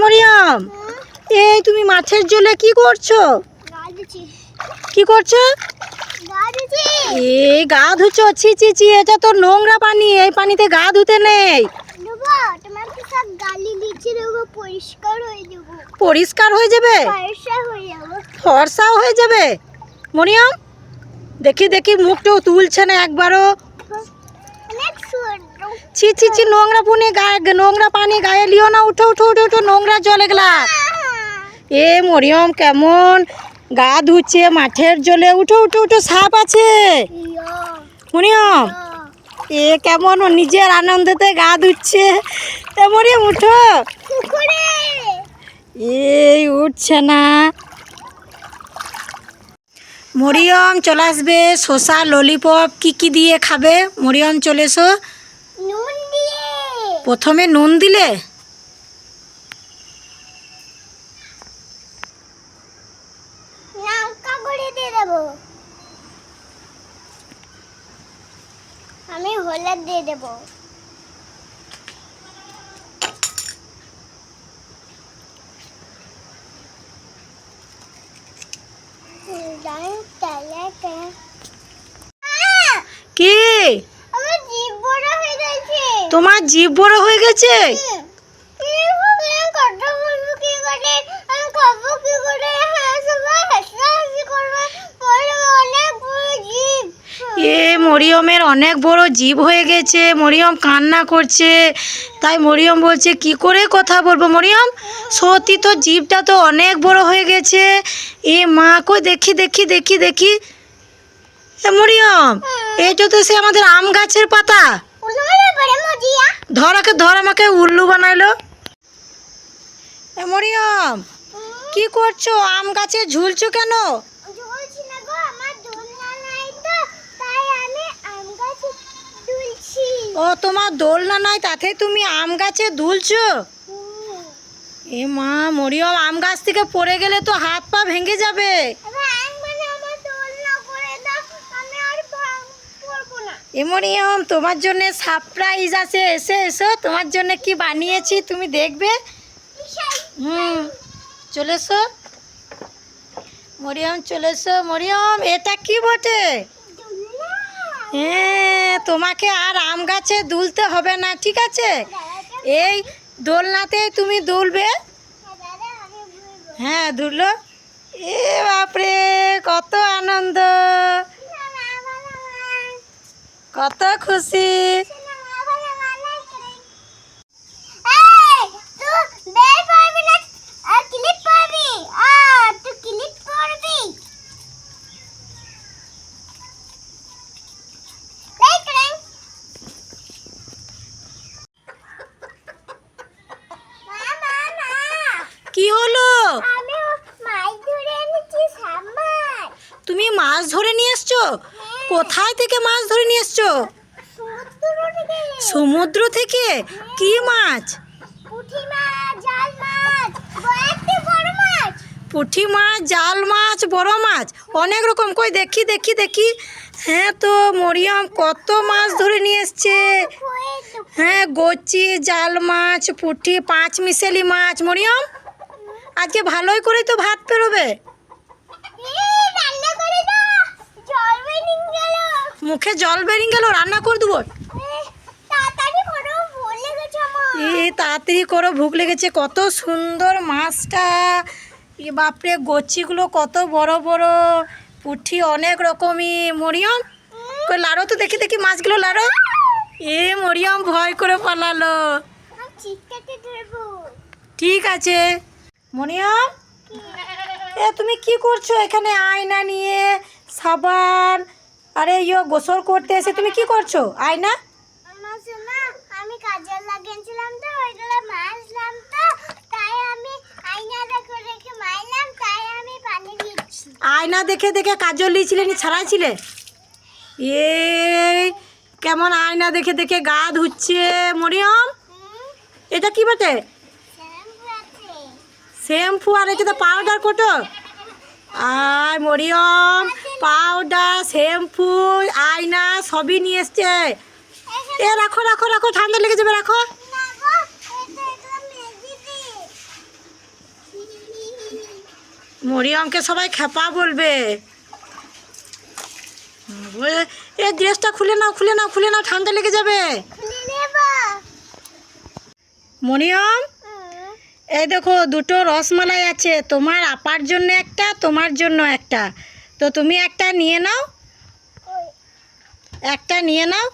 মরিয়ম, এই তুমি মাছের জলে কি করছো? কি করছো? এই গা ধুচ্ছো? ছি ছি ছি, এটা তো নোংরা পানি, এই পানিতে গা ধুতে নেই। পরিষ্কার হয়ে যাবে, ফর্সা হয়ে যাবে। মরিয়ম দেখি দেখি, মুখটাও তুলছে না একবারও। ছি ছি ছি, নোংরা পানি গায়ে, নোংরা পানি গায়ে লিও না। উঠো উঠো উঠো উঠো, নোংরা জলে গেলা। এ মরিয়ম কেমন গা ধুচ্ছে মাঠের জলে। উঠো উঠো উঠো, সাপ আছে মরিয়ম। এ কেমন নিজের আনন্দেতে গা ধুচ্ছে। মরিয়ম উঠো। এই উঠছে না। মরিয়ম চলে আসবে। শসা, ললিপপ কি কি দিয়ে খাবে? মরিয়ম চলে এসো। প্রথমে নুন দিলে, আমি হলুদ দিয়ে দেবো। কি তোমার জিভ বড় হয়ে গেছে? এ মরিয়মের অনেক বড় জিভ হয়ে গেছে। মরিয়ম কান্না করছে। তাই মরিয়ম বলছে কি করে কথা বলবো। মরিয়ম সত্যি তো জিভটা তো অনেক বড় হয়ে গেছে। এ মা, কই দেখি দেখি দেখি দেখি। মরিয়ম এইটা তো সে আমাদের আম গাছের পাতা। ধর আমাকে উল্লু বানাইলো। মরিয়ম কি করছো? আম গাছে ঝুলছো কেন? ও তোমার দোলনা নাই, তাতে তুমি আম গাছে দুলছো? এ মা, মরিয়ম আম গাছ থেকে পড়ে গেলে তো হাত পা ভেঙে যাবে। এ মরিয়ম তোমার জন্য সারপ্রাইজ আছে, এসে এসো। তোমার জন্য কি বানিয়েছি তুমি দেখবে। চলে এসো মরিয়ম, চলে এসো। মরিয়ম এটা কি বটে? হ্যাঁ, তোমাকে আর আম গাছে দুলতে হবে না, ঠিক আছে? এই দোলনাতে তুমি দুলবে। হ্যাঁ দুললো। এ বাপরে, কত আনন্দ, কত খুশি। কি হলো? তুমি মাছ ধরে নিয়ে এসছো? কোথায় থেকে মাছ ধরে নিয়ে এসছো? সমুদ্র থেকে? কি মাছ? পুঁটি মাছ, জাল মাছ, বড় মাছ, অনেক রকম। কই দেখি দেখি দেখি। হ্যাঁ তো মরিয়ম কত মাছ ধরে নিয়ে এসছে। হ্যাঁ, গচি, জাল মাছ, পুঁটি, পাঁচ মিশালি মাছ। মরিয়ম আজকে ভালোই করে তো ভাত পেরোবে। মুখে জল বেরিয়ে গেল, রান্না করে দেবো। তাড়াতাড়ি করো, ভুক লেগেছে। কত সুন্দর মাছটা। এ বাপরে, গচ্ছিগুলো কত বড় বড়, পুঁটি অনেক রকমই। মরিয়ম কই লাড়ো তো দেখি দেখি মাছগুলো লাড়ো। এ মরিয়ম ভয় করে পালালো। ঠিক আছে মরিয়ম, এ তুমি কি করছো এখানে? আয়না নিয়ে, সাবান, আরে গোসল করতে এসে তুমি কি করছো? আয়না আমি কাজে লাগিয়েছিলাম তো, ওইগুলো মাজলাম তো, তাই আমি আয়না রেখে মাইলাম, তাই আমি পানি দিচ্ছি। আয়না দেখে দেখে কাজল লিয়েছিলে, নি ছাড়াইছিলে? এ কেমন আয়না দেখে দেখে গা ধুচ্ছে মরিয়ম। এটা কি বটে? শ্যাম্পু। আর এটা তো পাউডার কোটো। আর মরিয়ম পাউডার, শ্যাম্পু, আয়না সবই নিয়ে এসছে। এ রাখো রাখো রাখো, ঠান্ডা লেগে যাবে, রাখো। মরিয়মকে সবাই খেপা বলবে। এই ড্রেসটা খুলে নাও, খুলে নাও, খুলে নাও, ঠান্ডা লেগে যাবে। খুলে নেব। মরিয়ম, হুম, এই দেখো দুটো রসমালাই আছে, তোমার আপার জন্য একটা, তোমার জন্য একটা। তো তুমি একটা নিয়ে নাও, কই? একটা নিয়ে নাও।